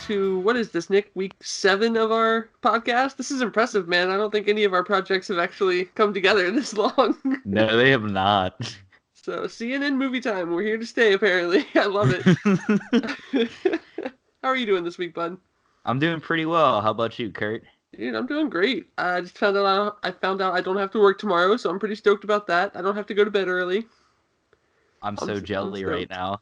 to, what is this, Nick? Week 7 of our podcast? This is impressive, man. I don't think any of our projects have actually come together this long. No, they have not. So, CNN movie time. We're here to stay, apparently. I love it. How are you doing this week, bud? I'm doing pretty well. How about you, Kurt? Dude, I'm doing great. I just found out I don't have to work tomorrow, so I'm pretty stoked about that. I don't have to go to bed early. I'm I'm so I'm jelly right stoked. now.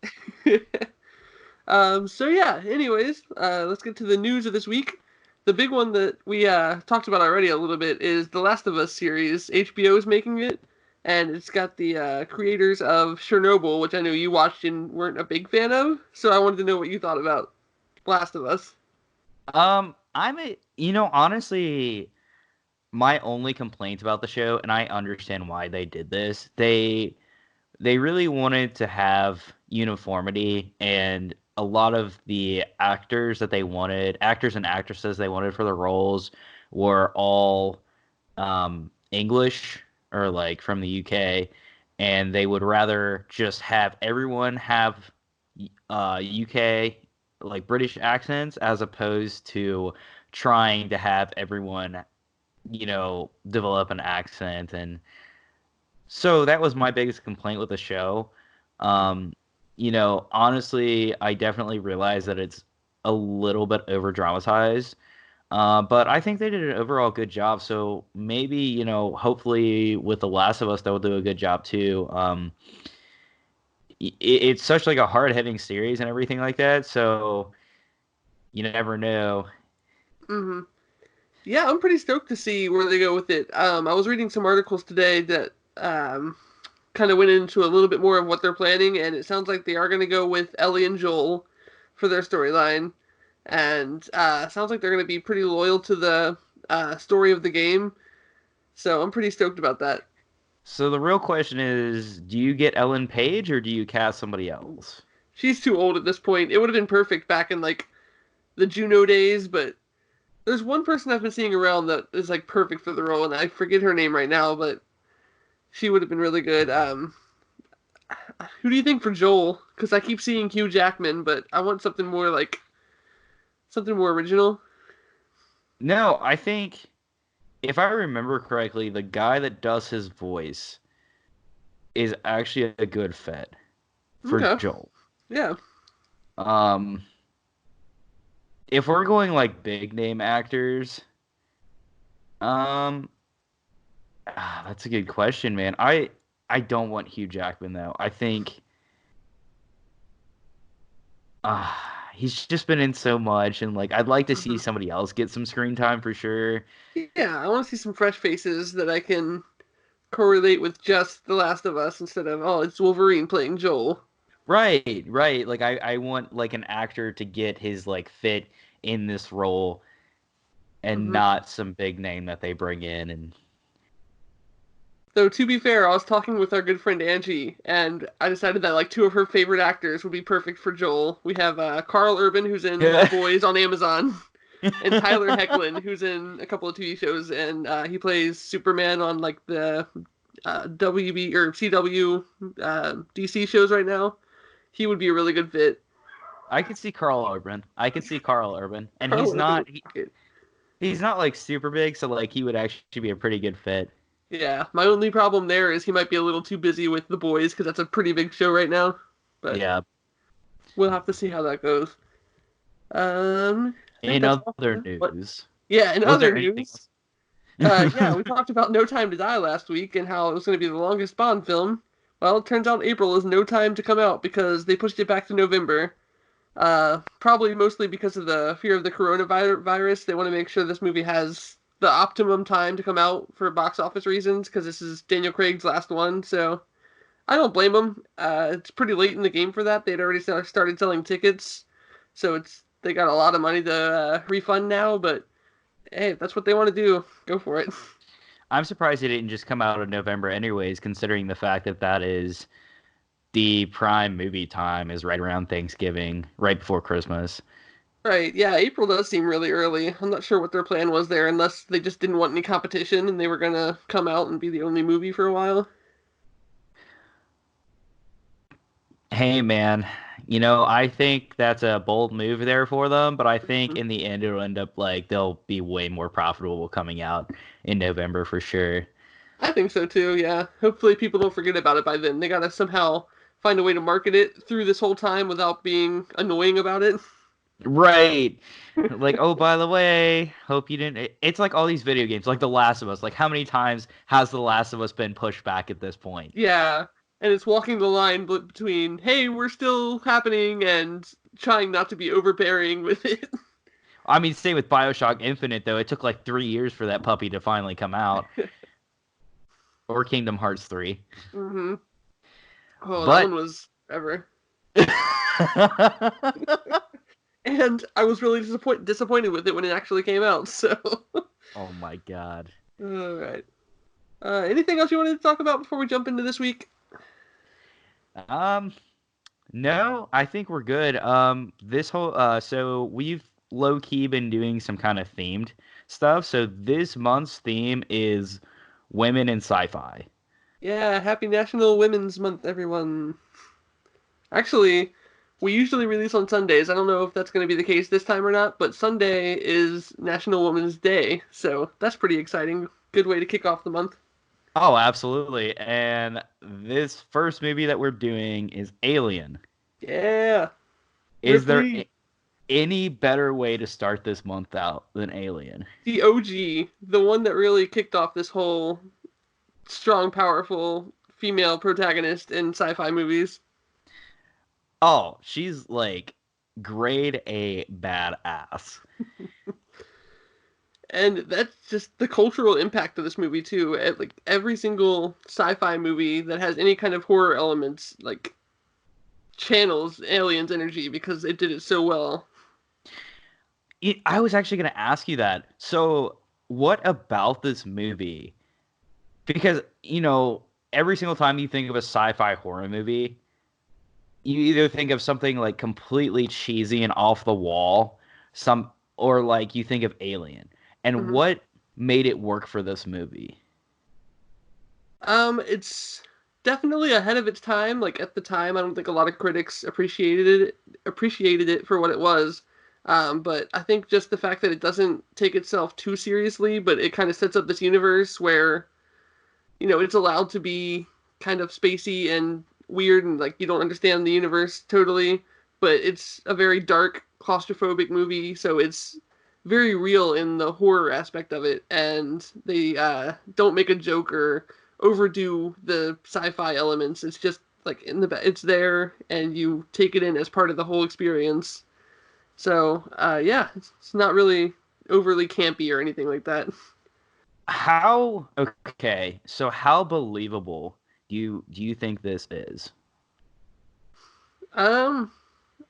So yeah, anyways, let's get to the news of this week. The big one that we talked about already a little bit is the Last of Us series. HBO is making it, and it's got the creators of Chernobyl, which I know you watched and weren't a big fan of. So I wanted to know what you thought about Last of Us. Honestly, my only complaint about the show, and I understand why they did this, they really wanted to have uniformity, and a lot of the actors and actresses they wanted for the roles were all English or like from the UK, and they would rather just have everyone have UK like British accents as opposed to trying to have everyone, develop an accent. And so that was my biggest complaint with the show. Honestly, I definitely realize that it's a little bit over dramatized. But I think they did an overall good job. So maybe, hopefully with The Last of Us, they'll do a good job too. It's such like a hard hitting series and everything like that. So you never know. hmm Yeah, I'm pretty stoked to see where they go with it. I was reading some articles today that kind of went into a little bit more of what they're planning, and it sounds like they are going to go with Ellie and Joel for their storyline, and sounds like they're going to be pretty loyal to the story of the game. So I'm pretty stoked about that. So the real question is, do you get Ellen Page or do you cast somebody else? She's too old at this point. It would have been perfect back in like the Juno days, but there's one person I've been seeing around that is like perfect for the role, and I forget her name right now, but she would have been really good. Who do you think for Joel? Because I keep seeing Hugh Jackman, but I want something more original. No, I think if I remember correctly, the guy that does his voice is actually a good fit for Okay, Joel. yeah. Um, if we're going like big name actors, um, that's a good question, man. I don't want Hugh Jackman though. I think he's just been in so much, and like I'd like to see hmm somebody else get some screen time for sure. Yeah, I want to see some fresh faces that I can correlate with just The Last of Us instead of, oh, it's Wolverine playing Joel. Right, right. Like I want like an actor to get his like fit in this role and hmm not some big name that they bring in. And Though, to be fair, I was talking with our good friend Angie, and I decided that like two of her favorite actors would be perfect for Joel. We have Carl Urban, who's in The yeah. Boys on Amazon, and Tyler Hoechlin, who's in a couple of TV shows, and he plays Superman on like the WB or CW DC shows right now. He would be a really good fit. I could see Carl Urban. I could see Carl Urban, and Carl Urban would be good. he's not like super big, so like he would actually be a pretty good fit. Yeah, my only problem there is he might be a little too busy with The Boys because that's a pretty big show right now. But Yeah. we'll have to see how that goes. I think In that's all. other What? news, Yeah, in was other there anything news, yeah, else? we talked about No Time to Die last week and how it was going to be the longest Bond film. Well, it turns out April is no time to come out because they pushed it back to November. Probably mostly because of the fear of the coronavirus. They want to make sure this movie has the optimum time to come out for box office reasons because this is Daniel Craig's last one. So I don't blame them. It's pretty late in the game for that. They'd already started selling tickets, so they got a lot of money to refund now. But hey, if that's what they want to do, go for it. I'm surprised it didn't just come out in November, anyways, considering the fact that that is the prime movie time is right around Thanksgiving, right before Christmas. Right, yeah, April does seem really early. I'm not sure what their plan was there, unless they just didn't want any competition and they were gonna come out and be the only movie for a while. Hey, man. I think that's a bold move there for them, but I think Mhm. in the end it'll end up like they'll be way more profitable coming out in November for sure. I think so too, yeah. Hopefully people don't forget about it by then. They gotta somehow find a way to market it through this whole time without being annoying about it. Right. Like, oh, by the way, hope you didn't. It's like all these video games, like The Last of Us. Like, how many times has The Last of Us been pushed back at this point? Yeah, and it's walking the line between, hey, we're still happening, and trying not to be overbearing with it. I mean, same with BioShock Infinite, though. It took like 3 years for that puppy to finally come out, or Kingdom Hearts 3. hmm Oh, that one But, was ever. oh And I was really disappointed with it when it actually came out, so. my God. Alright. Anything else you wanted to talk about before we jump into this week? Um, no, I think we're good. So we've low key been doing some kind of themed stuff. So this month's theme is women in sci-fi. Yeah, happy National Women's Month, everyone. Actually, we usually release on Sundays. I don't know if that's going to be the case this time or not, but Sunday is National Women's Day, so that's pretty exciting. Good way to kick off the month. Oh, absolutely. And this first movie that we're doing is Alien. Yeah, Is there Ripley, any better way to start this month out than Alien? the OG, the one that really kicked off this whole strong, powerful female protagonist in sci-fi movies. Oh, she's like grade A badass. And that's just the cultural impact of this movie too. Like every single sci-fi movie that has any kind of horror elements, like channels aliens energy because it did it so well. I was actually going to ask you that. So, what about this movie? Because, every single time you think of a sci-fi horror movie, you either think of something like completely cheesy and off the wall, or like you think of Alien. And hmm what made it work for this movie? it's definitely ahead of its time. Like at the time, I don't think a lot of critics appreciated it for what it was. But I think just the fact that it doesn't take itself too seriously, but it kind of sets up this universe where it's allowed to be kind of spacey and weird and like you don't understand the universe totally, but it's a very dark, claustrophobic movie, so it's very real in the horror aspect of it, and they don't make a joke or overdo the sci-fi elements. It's just like it's there, and you take it in as part of the whole experience. So yeah, it's not really overly campy or anything like that. So how believable do you think this is? Um,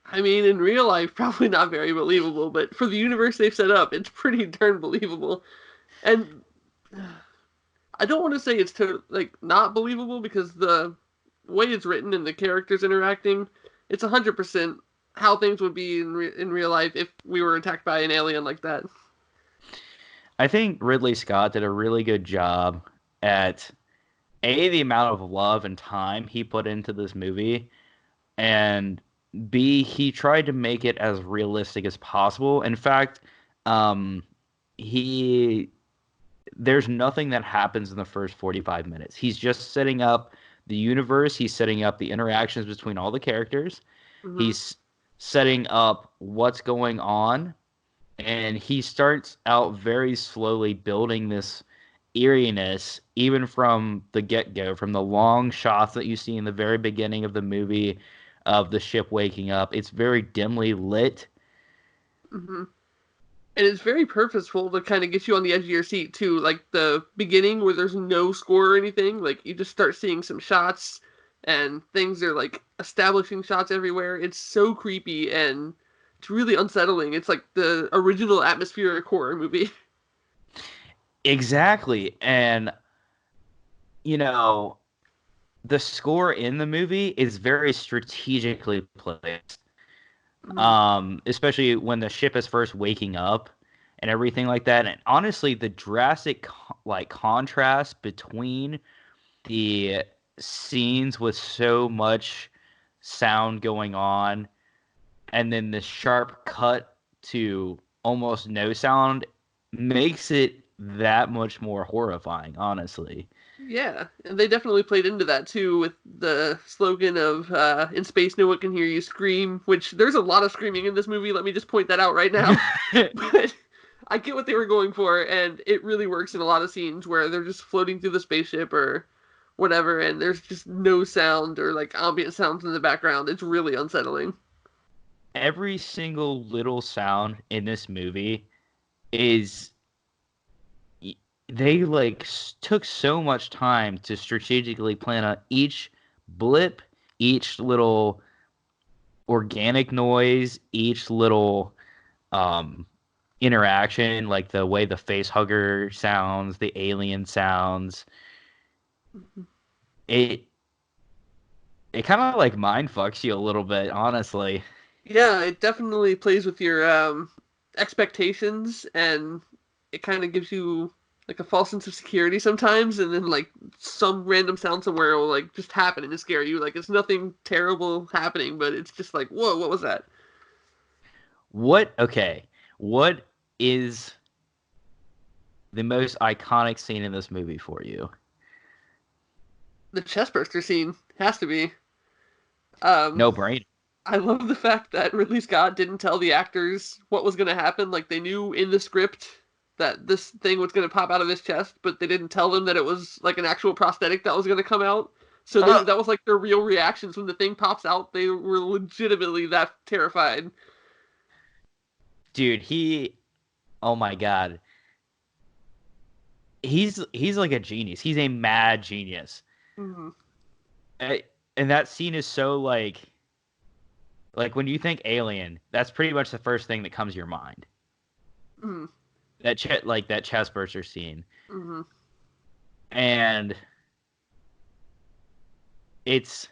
I mean, in real life, probably not very believable, but for the universe they've set up, it's pretty darn believable. And I don't want to say it's like not believable because the way it's written and the characters interacting, it's 100% how things would be in real life if we were attacked by an alien like that. I think Ridley Scott did a really good job at the amount of love and time he put into this movie, and B, he tried to make it as realistic as possible. In fact, um, he there's nothing that happens in the first 45 minutes. He's just setting up the universe. He's setting up the interactions between all the characters. hmm He's setting up what's going on, and he starts out very slowly building this eeriness even from the get-go, from the long shots that you see in the very beginning of the movie of the ship waking up. It's very dimly lit. hmm And it's very purposeful to kind of get you on the edge of your seat too. Like the beginning where there's no score or anything, like you just start seeing some shots and things are like establishing shots everywhere. It's so creepy and it's really unsettling. It's like the original atmospheric horror movie. Exactly. And you know, the score in the movie is very strategically placed. Mhm. Especially when the ship is first waking up and everything like that. And honestly, the drastic like contrast between the scenes with so much sound going on, and then the sharp cut to almost no sound makes it that much more horrifying, honestly. Yeah, and they definitely played into that too with the slogan of "In space, no one can hear you scream," which there's a lot of screaming in this movie. Let me just point that out right now. But I get what they were going for, and it really works in a lot of scenes where they're just floating through the spaceship or whatever, and there's just no sound or like ambient sounds in the background. It's really unsettling. Every single little sound in this movie is they like took so much time to strategically plan out each blip, each little organic noise, each little interaction, like the way the face hugger sounds, the alien sounds. It it kind of like mind fucks you a little bit, honestly. Yeah, it definitely plays with your expectations, and it kind of gives you like a false sense of security sometimes, and then like some random sound somewhere will like just happen and scare you. Like it's nothing terrible happening, but it's just like, whoa, what was that? What is the most iconic scene in this movie for you? The chestburster scene has to be. Um, No brain. I love the fact that Ridley Scott didn't tell the actors what was going to happen. Like they knew in the script that this thing was going to pop out of his chest, but they didn't tell them that it was like an actual prosthetic that was going to come out. So that was like their real reactions when the thing pops out. They were legitimately that terrified. Dude, oh my god. He's like a genius. He's a mad genius. Mm-hmm. And that scene is so like when you think alien, that's pretty much the first thing that comes to your mind. Mm-hmm. That chest burster scene. Mm-hmm. And it's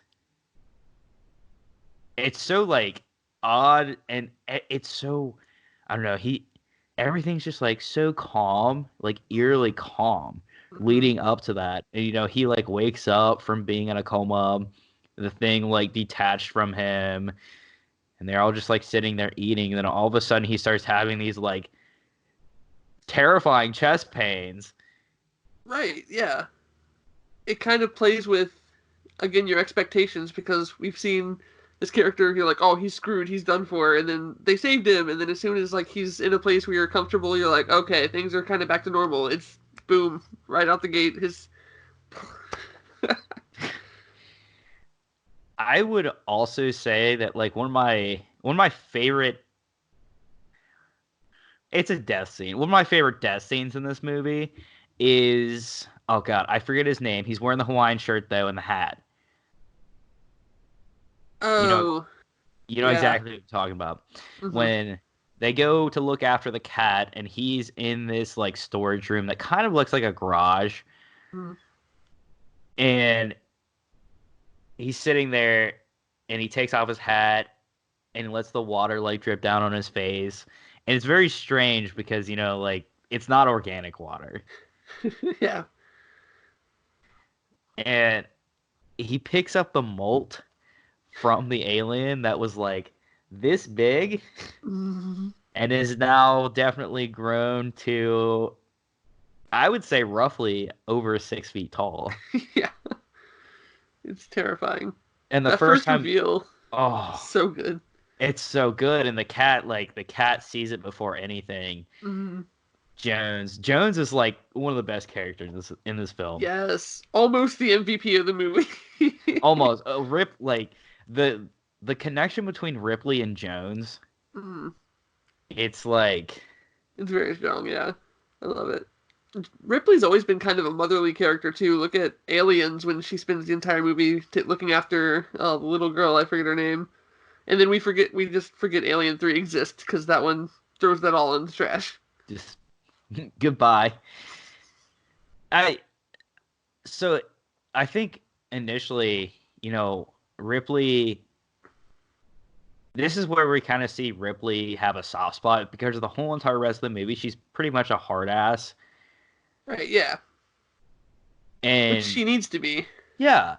so like odd, and it's so, I don't know, everything's just like so calm, like eerily calm Mm-hmm. leading up to that. And he like wakes up from being in a coma, the thing like detached from him, and they're all just like sitting there eating, and then all of a sudden he starts having these like terrifying chest pains. Right, yeah. It kind of plays with, again, your expectations because we've seen this character, you're like, oh, he's screwed, he's done for, and then they saved him, and then as soon as like he's in a place where you're comfortable, you're like, okay, things are kind of back to normal. It's boom, right out the gate. His I would also say that like one of my favorite, it's a death scene. One of my favorite death scenes in this movie is, oh god, I forget his name. He's wearing the Hawaiian shirt though and the hat. You know oh, you know yeah. exactly what I'm talking about. Mm-hmm. When they go to look after the cat and he's in this like storage room that kind of looks like a garage, Mm-hmm. and he's sitting there and he takes off his hat and lets the water like drip down on his face. And it's very strange because, like it's not organic water. Yeah. And he picks up the molt from the alien that was like this big Mm-hmm. and is now definitely grown to, I would say, roughly over 6 feet tall. Yeah. It's terrifying. And the That first first time, reveal, oh, so good. it's so good. And the cat sees it before anything. Mm-hmm. Jones is like one of the best characters in this film. Yes, almost the MVP of the movie. Almost like the connection between Ripley and Jones. Mm, It's like, it's very strong, yeah. I love it. Ripley's always been kind of a motherly character too. Look at Aliens when she spends the entire movie looking after the little girl. I forget her name, and then we just forget Alien 3 exists because that one throws that all in the trash. just goodbye. I so I think initially, Ripley. This is where we kind of see Ripley have a soft spot because of the whole entire rest of the movie. She's pretty much a hard ass, Right? Yeah, which and she needs to be. yeah,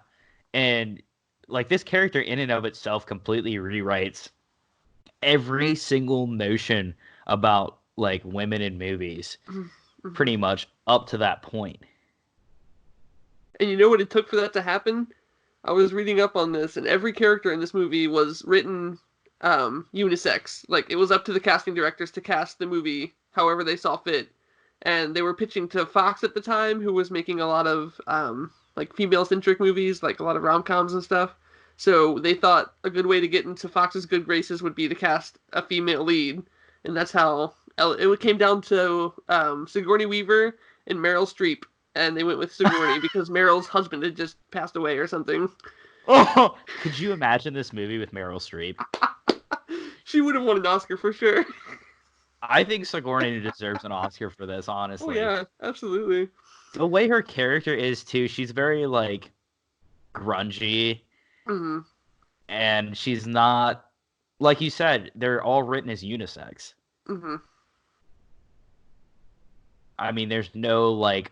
and like this character in and of itself completely rewrites every single notion about like women in movies, Mhm. pretty much up to that point. And you know what it took for that to happen? I was reading up on this, and every character in this movie was written unisex. Like it was up to the casting directors to cast the movie however they saw fit, and they were pitching to Fox at the time, who was making a lot of like female-centric movies, like a lot of rom-coms and stuff. So they thought a good way to get into Fox's good graces would be to cast a female lead, and that's how it came down to Sigourney Weaver and Meryl Streep, and they went with Sigourney because Meryl's husband had just passed away or something. Oh, could you imagine this movie with Meryl Streep? She would have won an Oscar for sure. I think Sigourney deserves an Oscar for this, Oh honestly. yeah, absolutely. The way her character is too, she's very like grungy, Hmm. and she's not, like you said, they're all written as unisex. Hmm. I mean, there's no like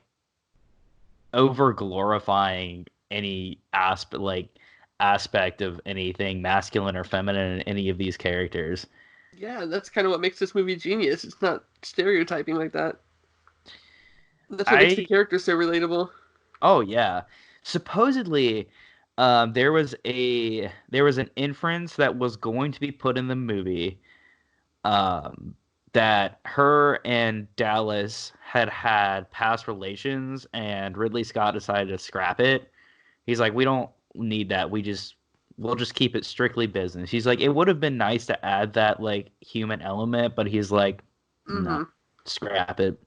over glorifying any aspect of anything masculine or feminine in any of these characters. Yeah, that's kind of what makes this movie genius. It's not stereotyping like that. That's what makes the I characters so relatable. Oh yeah. Supposedly, there was an inference that was going to be put in the movie, um, that her and Dallas had past relations, and Ridley Scott decided to scrap it. He's like, we don't need that. We'll just keep it strictly business. He's like, it would have been nice to add that like human element, but he's like, no, Hmm. scrap it.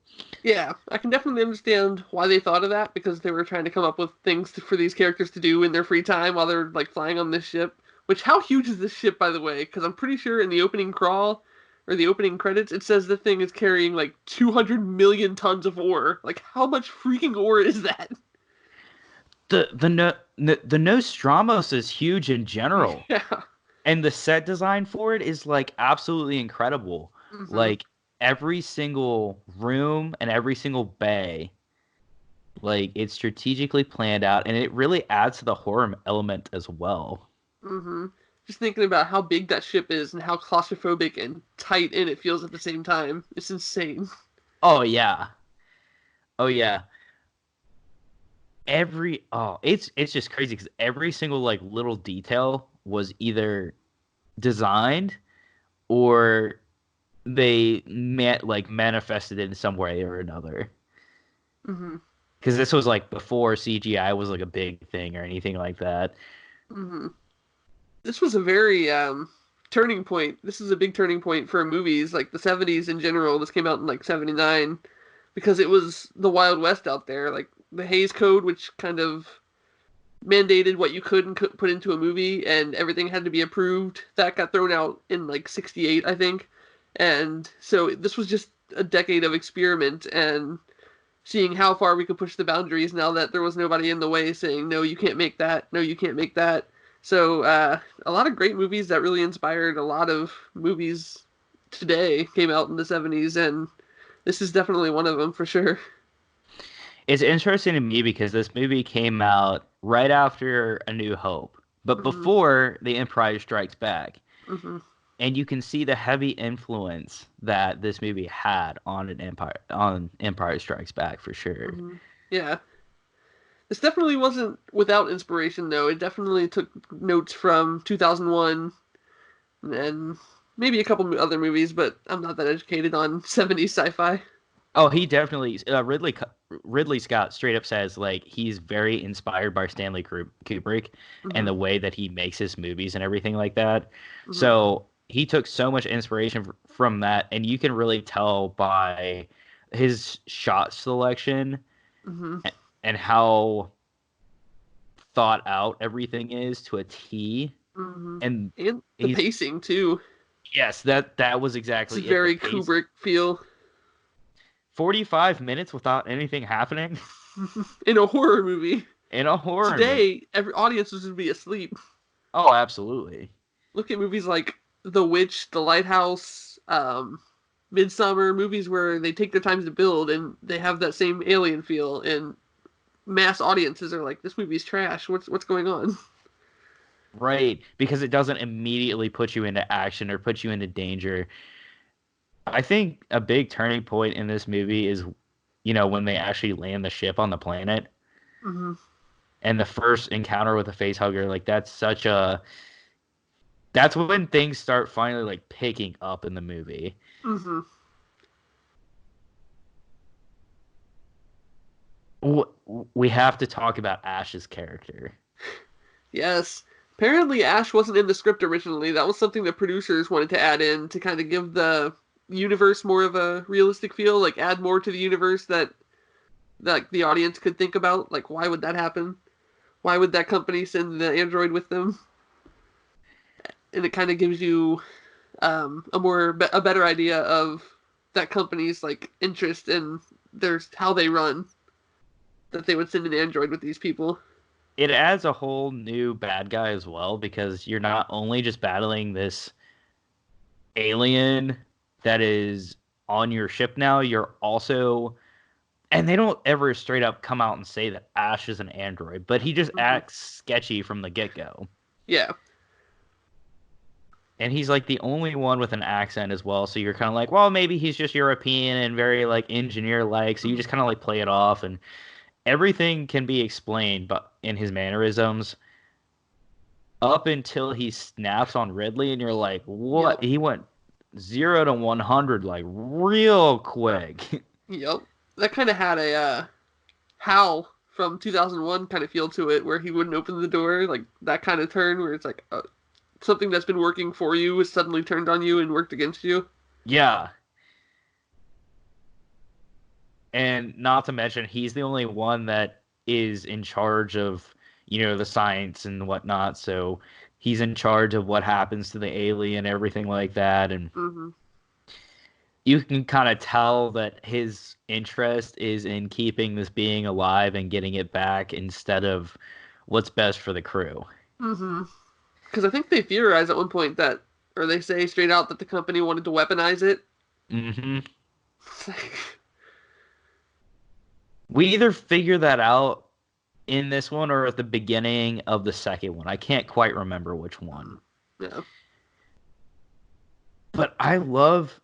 Yeah, I can definitely understand why they thought of that because they were trying to come up with things for these characters to do in their free time while they're like flying on this ship. Which, how huge is this ship, by the way? Because I'm pretty sure in the opening crawl or the opening credits, it says the thing is carrying like 200 million tons of ore. Like, how much freaking ore is that? The Nostramos is huge in general, Yeah. and the set design for it is like absolutely incredible. Hmm. Like every single room and every single bay, like it's strategically planned out, and it really adds to the horror element as well. Hmm. Just thinking about how big that ship is and how claustrophobic and tight in it feels at the same time. It's insane. Oh yeah, oh yeah. It's just crazy because every single like little detail was either designed or manifested in some way or another. Hmm. Because this was like before CGI was like a big thing or anything like that. Hmm. This was a very turning point. This is a big turning point for movies, like the 70s in general. This came out in like 79 because it was the Wild West out there, like the Hays Code, which kind of mandated what you could and could put into a movie, and everything had to be approved. That got thrown out in like 68, I think. And so this was just a decade of experiment and seeing how far we could push the boundaries now that there was nobody in the way saying, no, you can't make that. No, you can't make that. So a lot of great movies that really inspired a lot of movies today came out in the 70s, and this is definitely one of them for sure. It's interesting to me because this movie came out right after A New Hope, but Hmm. before The Empire Strikes Back. Hmm. And you can see the heavy influence that this movie had on Empire Strikes Back for sure. Hmm. Yeah. This definitely wasn't without inspiration, though. It definitely took notes from 2001 and maybe a couple other movies, but I'm not that educated on 70s sci-fi. Oh, he definitely Ridley Scott straight up says like he's very inspired by Stanley Kubrick and Hmm. the way that he makes his movies and everything like that. Hmm. So he took so much inspiration from that, and you can really tell by his shot selection Hmm. and how thought out everything is to a T. Hmm. And And the he's pacing, too. yes, that was It's exactly it. The very pace, Kubrick feel 45 minutes without anything happening in a horror movie. in a horror movie. Today, every audience is going to be asleep. Oh, absolutely. Look at movies like The Witch, The Lighthouse, Midsummer, movies where they take their time to build and they have that same alien feel, and mass audiences are like, this movie's trash. What's going on? Right, because it doesn't immediately put you into action or put you into danger. I think a big turning point in this movie is, when they actually land the ship on the planet Hmm. and the first encounter with a face hugger. Like that's when things start finally like picking up in the movie. Hmm. We have to talk about Ash's character. Yes. Apparently, Ash wasn't in the script originally. That was something the producers wanted to add in to kind of give the universe more of a realistic feel, like add more to the universe that like, the audience could think about. Like, why would that happen? Why would that company send the android with them? And it kind of gives you a better idea of that company's like interest in their how they run. That they would send an android with these people. It adds a whole new bad guy as well because you're not only just battling this alien that is on your ship now, you're also, and they don't ever straight up come out and say that Ash is an android, but he just Hmm. acts sketchy from the get-go. Yeah. And he's like the only one with an accent as well, so you're kind of like, well, maybe he's just European and very like engineer like, so you just kind of like play it off, and everything can be explained but in his mannerisms up until he snaps on Ridley, and you're like, Yep. what? He went 0 to 100 like real quick. Yep. That kind of had a Hal from 2001 kind of feel to it, where he wouldn't open the door, like that kind of turn where it's like something that's been working for you is suddenly turned on you and worked against you. Yeah, and not to mention he's the only one that is in charge of the science and whatnot, so he's in charge of what happens to the alien, everything like that, and Hmm. you can kind of tell that his interest is in keeping this being alive and getting it back instead of what's best for the crew. Hmm. Because I think they theorize at one point that, or they say straight out that the company wanted to weaponize it. Hmm. We either figure that out in this one or at the beginning of the second one. I can't quite remember which one. Yeah. But I love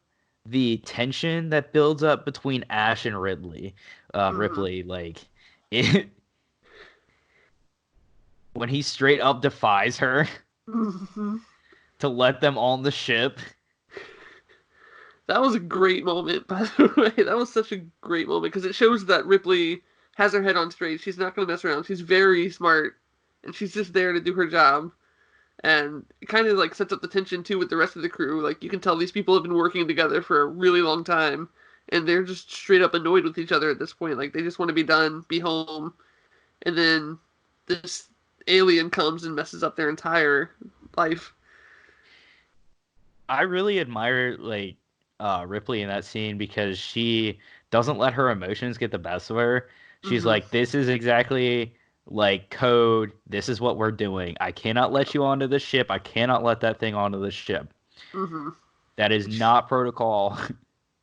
the tension that builds up between Ash and Hmm. Ripley, like it when he straight up defies her Hmm. to let them on the ship. That was a great moment, by the way. That was such a great moment because it shows that Ripley has her head on straight. She's not going to mess around. She's very smart, and she's just there to do her job. And it kind of like sets up the tension too with the rest of the crew. Like you can tell these people have been working together for a really long time, and they're just straight up annoyed with each other at this point. Like they just want to be done, be home, and then this alien comes and messes up their entire life. I really admire like Ripley in that scene because she doesn't let her emotions get the best of her. She's Hmm. like, "This is exactly like code. This is what we're doing. I cannot let you onto the ship. I cannot let that thing onto the ship. Hmm. That is not protocol."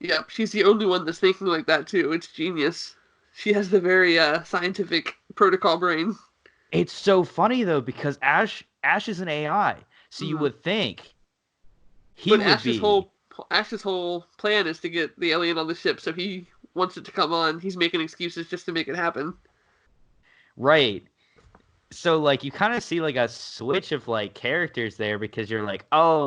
Yep, she's the only one that's thinking like that too. It's genius. She has the very scientific protocol brain. It's so funny though because Ash is an AI, so you Hmm. would think he But would be Ash's whole plan is to get the alien on the ship, so he wants it to come on. He's making excuses just to make it happen. right. So like you kind of see like a switch of like characters there because you're like, oh,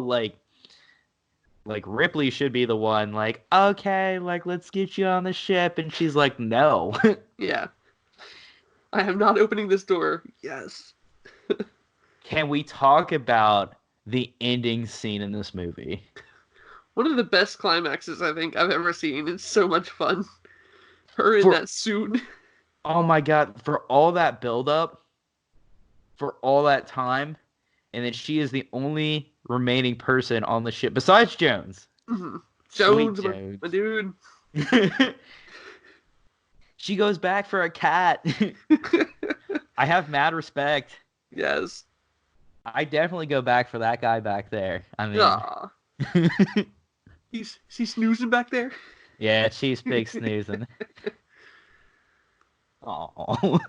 like Ripley should be the one like, okay, like let's get you on the ship, and she's like, no. Yeah, I am not opening this door. Yes. Can we talk about the ending scene in this movie? One of the best climaxes I think I've ever seen. It's so much fun. Her in For that suit. oh my god, for all that buildup, for all that time, and then she is the only remaining person on the ship besides Jones. Hmm. Sweet Jones, Jones. my dude. She goes back for a cat. I have mad respect. Yes. I definitely go back for that guy back there. I mean, Ah, he's snoozing back there. yeah, Chiefs big snoozing. Oh,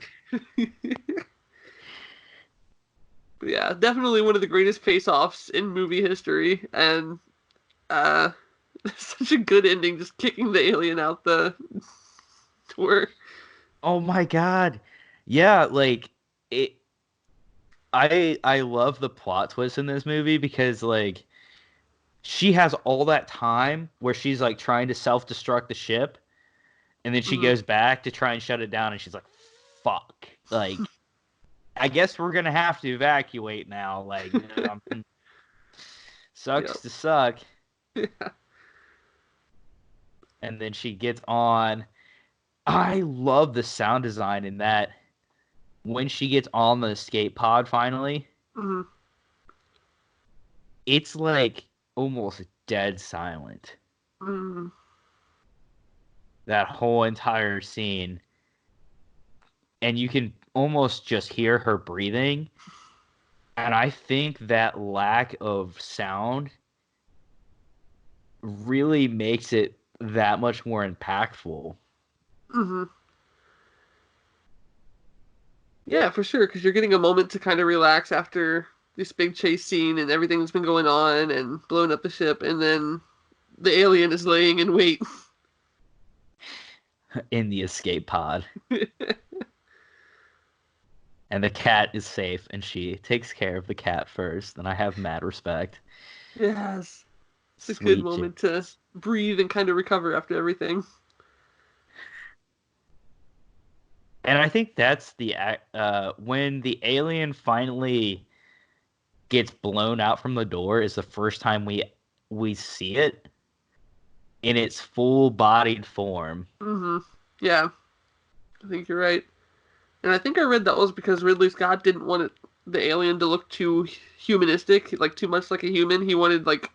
But yeah, definitely one of the greatest face-offs in movie history, and uh, such a good ending, just kicking the alien out the door. Oh my God. Yeah, like it I love the plot twist in this movie because like she has all that time where she's like trying to self-destruct the ship and then she Hmm. goes back to try and shut it down and she's like fuck. Like I guess we're going to have to evacuate now like Yep. sucks to suck. And then she gets on. I love the sound design in that when she gets on the escape pod finally, Hmm. it's like almost dead silent. Hmm. That whole entire scene. And you can almost just hear her breathing. And I think that lack of sound really makes it that much more impactful. Hmm. Yeah, for sure, because you're getting a moment to kind of relax after this big chase scene and everything that's been going on and blowing up the ship, and then the alien is laying in wait. In the escape pod. And the cat is safe and she takes care of the cat first. And I have mad respect. Yes, it's a good Sweet moment to James. breathe and kind of recover after everything. And I think that's the when the alien finally gets blown out from the door is the first time we see it in its full bodied form. Hmm. Yeah, I think you're right. And I think I read that was because Ridley Scott didn't want the alien to look too humanistic, like too much like a human. He wanted like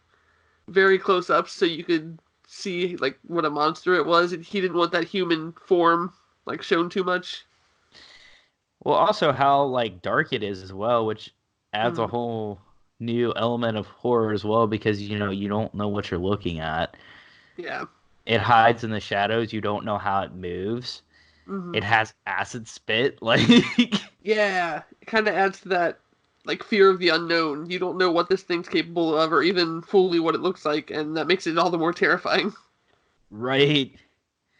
very close ups so you could see like what a monster it was. And he didn't want that human form like shown too much. Well, also how like dark it is as well, which adds a Mm, whole new element of horror as well because you don't know what you're looking at. yeah. It hides in the shadows. You don't know how it moves. Hmm. It has acid spit. Like, Yeah, it kind of adds to that like fear of the unknown. You don't know what this thing's capable of, or even fully what it looks like, and that makes it all the more terrifying. right.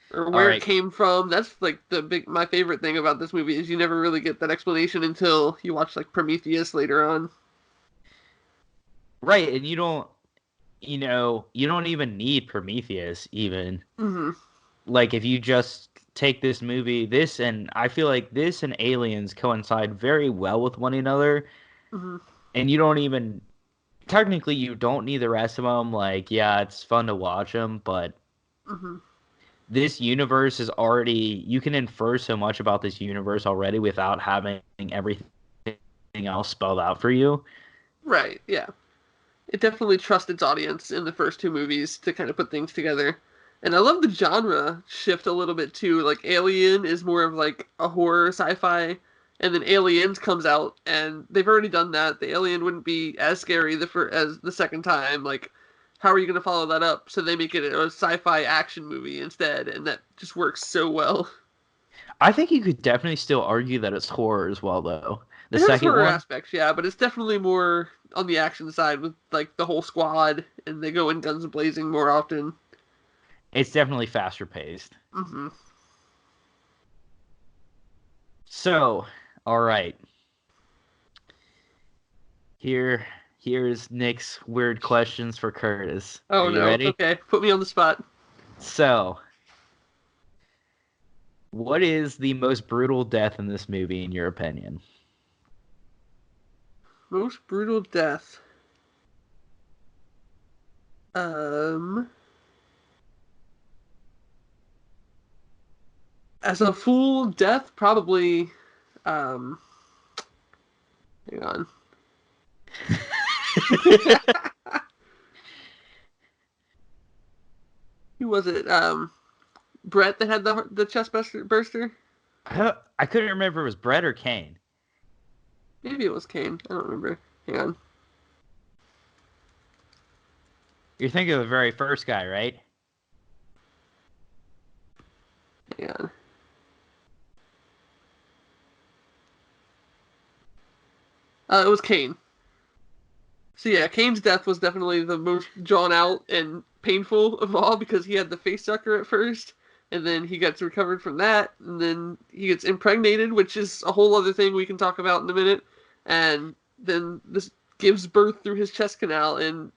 Or All where it right. came from. That's like the big my favorite thing about this movie is you never really get that explanation until you watch like Prometheus later on. Right. And you don't even need Prometheus, even. Hmm. Like, if you just take this movie, this and I feel like this and Aliens coincide very well with one another. Hmm. And you don't even, technically, you don't need the rest of them. Like, yeah, it's fun to watch them, but Hmm. this universe is already, you can infer so much about this universe already without having everything else spelled out for you. Right, yeah. It definitely trusts its audience in the first two movies to kind of put things together. And I love the genre shift a little bit too. Like Alien is more of like a horror sci-fi, and then Aliens comes out, and they've already done that. The alien wouldn't be as scary as the second time. Like, how are you going to follow that up? So they make it a sci-fi action movie instead, and that just works so well. I think you could definitely still argue that it's horror as well, though. The It has second horror one, aspects, yeah, but it's definitely more on the action side with like the whole squad, and they go in guns blazing more often. it's definitely faster paced. Hmm. So, all right, here, here's Nick's weird questions for Curtis. Are Oh you no. ready? Okay, put me on the spot. So, what is the most brutal death in this movie, in your opinion? Most brutal death. Um, as a full death, probably. Um, hang on. Who was it? Brett that had the chest burster. I couldn't remember if it was Brett or Kane. Maybe it was Kane. I don't remember. Hang on. You're thinking of the very first guy, right? Hang on. It was Kane. So yeah, Kane's death was definitely the most drawn out and painful of all because he had the face sucker at first, and then he gets recovered from that, and then he gets impregnated, which is a whole other thing we can talk about in a minute, and then this gives birth through his chest canal and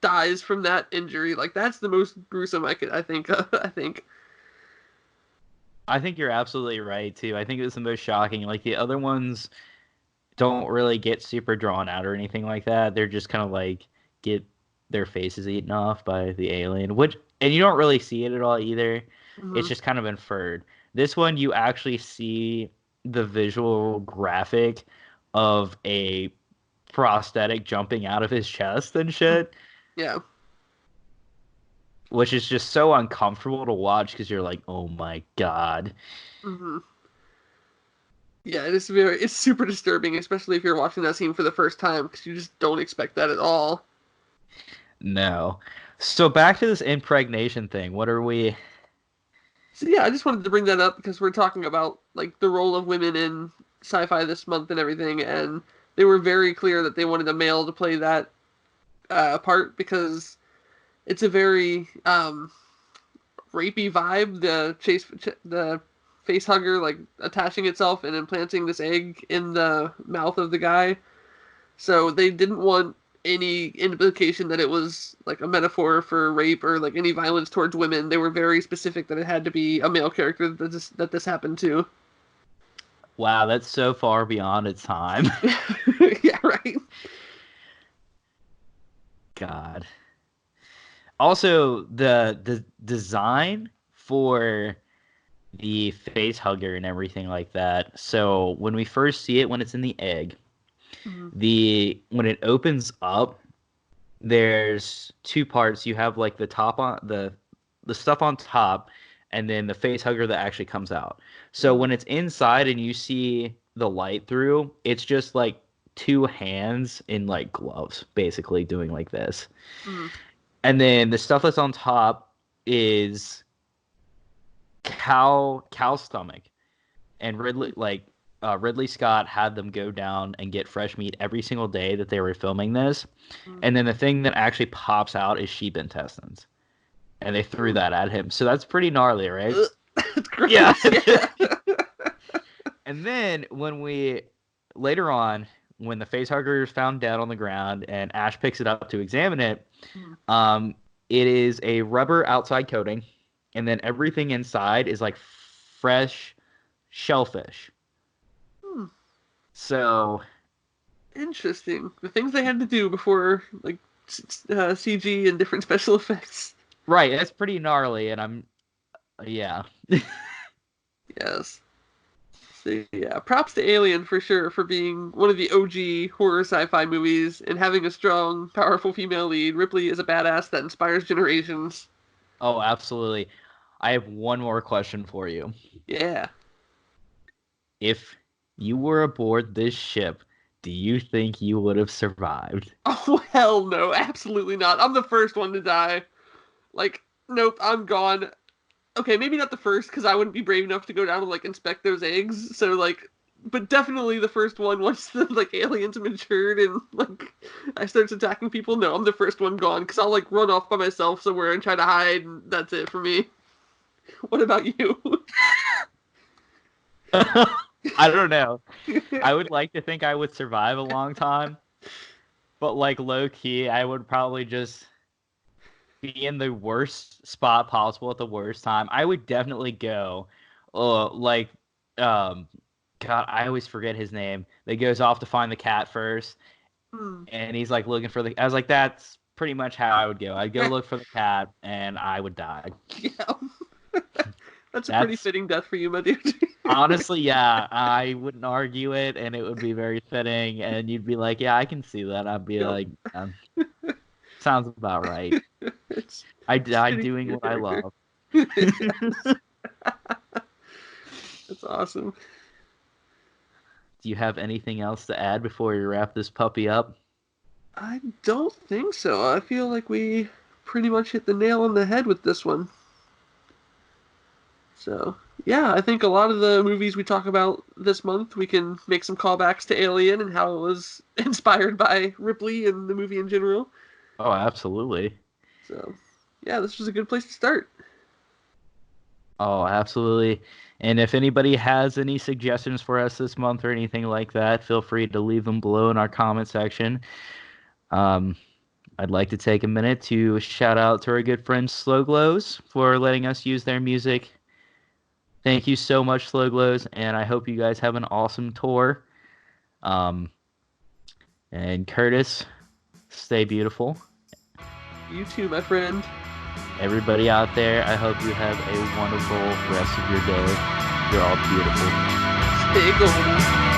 dies from that injury. Like that's the most gruesome I think I think. I think you're absolutely right too. I think it was the most shocking. Like the other ones don't really get super drawn out or anything like that. They're just kind of like get their faces eaten off by the alien, which and you don't really see it at all either. Mm-hmm. It's just kind of inferred. This one you actually see the visual graphic of a prosthetic jumping out of his chest and shit, Yeah. which is just so uncomfortable to watch because you're like, oh my god. Mm-hmm. Yeah, it's super disturbing, especially if you're watching that scene for the first time because you just don't expect that at all. No. So back to this impregnation thing. What are we? So yeah, I just wanted to bring that up because we're talking about like the role of women in sci-fi this month and everything, and they were very clear that they wanted a male to play that part because it's a very rapey vibe. The face hugger like attaching itself and implanting this egg in the mouth of the guy. So they didn't want any implication that it was like a metaphor for rape or like any violence towards women. They were very specific that it had to be a male character that this happened to. Wow, that's so far beyond its time. Yeah, right. God. Also, the design for the face hugger and everything like that. So when we first see it when it's in the egg, Mm-hmm. the when it opens up, there's two parts. You have like the top on the stuff on top, and then the face hugger that actually comes out. So when it's inside and you see the light through, it's just like two hands in like gloves, basically doing like this. Mm-hmm. And then the stuff that's on top is cow stomach. And Ridley Scott had them go down and get fresh meat every single day that they were filming this. And then the thing that actually pops out is sheep intestines. And they threw that at him. So that's pretty gnarly, right? It's gross. Yeah. Yeah. And then later on, when the facehugger is found dead on the ground and Ash picks it up to examine it, it is a rubber outside coating, and then everything inside is like fresh shellfish. Hmm. So Interesting. The things they had to do before like CG and different special effects. right, that's pretty gnarly, and yeah. Yes. So yeah, props to Alien for sure for being one of the OG horror sci-fi movies and having a strong, powerful female lead. Ripley is a badass that inspires generations. Oh, absolutely. I have one more question for you. Yeah. If you were aboard this ship, do you think you would have survived? Oh hell no, absolutely not. I'm the first one to die. Like, nope, I'm gone. Okay, maybe not the first because I wouldn't be brave enough to go down and like inspect those eggs. So like, but definitely the first one once the like aliens matured and like I starts attacking people. No, I'm the first one gone because I'll like run off by myself somewhere and try to hide, and that's it for me. What about you? I don't know. I would like to think I would survive a long time, but like low key, I would probably just be in the worst spot possible at the worst time. I would definitely go, like, um, God, I always forget his name. That goes off to find the cat first, Hmm. and he's like looking for the. I was like, that's pretty much how I would go. I'd go look for the cat, and I would die. Yeah. That's a pretty That's fitting death for you, my dude. honestly, yeah, I wouldn't argue it, and it would be very fitting. And you'd be like, yeah, I can see that. I'd be Yep. like, sounds about right. It's I it's died fitting for doing your what I character. love. That's awesome. Do you have anything else to add before we wrap this puppy up? I don't think so. I feel like we pretty much hit the nail on the head with this one. So, Yeah, I think a lot of the movies we talk about this month, we can make some callbacks to Alien and how it was inspired by Ripley and the movie in general. Oh, absolutely. So, yeah, this was a good place to start. Oh, absolutely. And if anybody has any suggestions for us this month or anything like that, feel free to leave them below in our comment section. Um, I'd like to take a minute to shout out to our good friend Slow Glows for letting us use their music. Thank you so much, Slow Glows, and I hope you guys have an awesome tour. Um, and Curtis, stay beautiful. You too, my friend. Everybody out there, I hope you have a wonderful rest of your day. You're all beautiful. Stay golden.